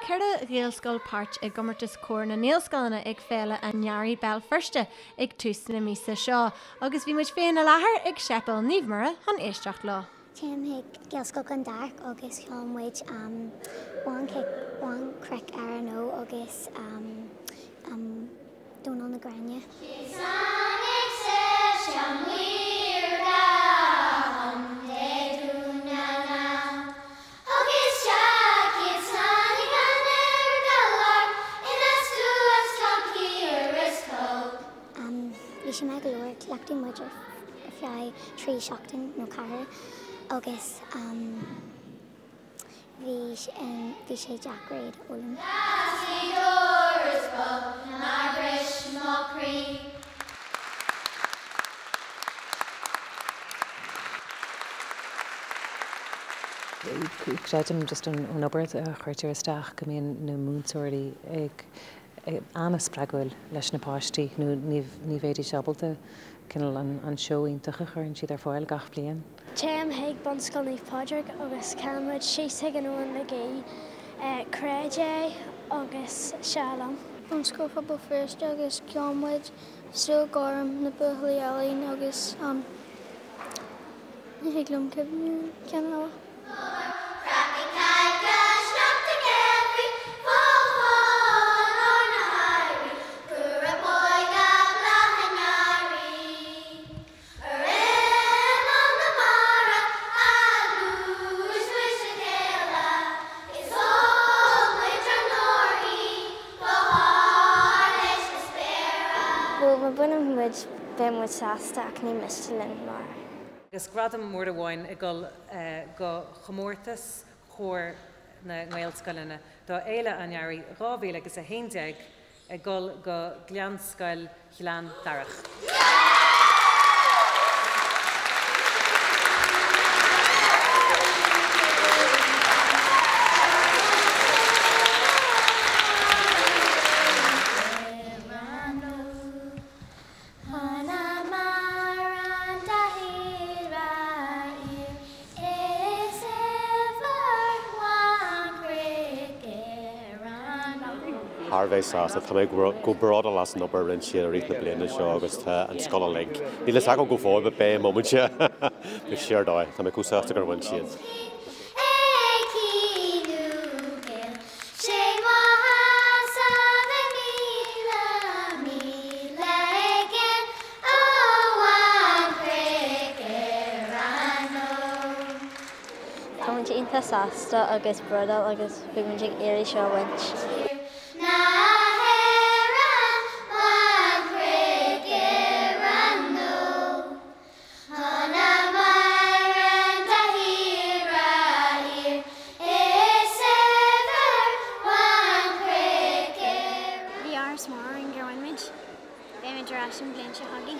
ceir a nGaelscoil páirt ag Comórtas Cóir na nGaelscoileanna ag Féile a nearraí Béal Feirste ag tús na mísa seo, agus bhí muid féin a láthair ag seipal níomhmara an éisteacht lá. Tim ag nGaelscoil gan dark agus cheanmuid one cric ar an ó agus dún an na graine. Bhí sé me go leir leachtaí muidir a bheadh trí seachtain nó cathair agus bhí sé deacraid ólam. Creadim just an obair a chuirtear isteach go mbíonn na múnsóirí ag anna spragúil leis na páistí nó ní bhéidir sebalta cinnal an seoíntacha chuirn siad ar fáil gach bliain. Téim ag bonscoil níomh pádraig agus ceanmuid síos ag an uain na gaí Creidé agus Sealam. Bonscoil fa Feirste agus ceanmuid siúl gám na mBéalaín agus na hiaglumm ceanna. Bunim muid be muid sásta ach ní mistalin mar. Agus gradam mór amháin i go Comórtas Cóir na nGaelscoileanna do éile an nearraí rábhéal agus a 11 i go nGaelscoileanna darach. Harvey sásta tá go bráda las an obair rinn siad a rith na bliana seo agus an scoil link. Ní le go fáil be bé momentse go siardáid tá go sásta gur bhain siad. Tá muid ionta sásta agus bradal agus bhí muid ag éirí seo bhaint. Smart and go image. Image ration blanche hugging.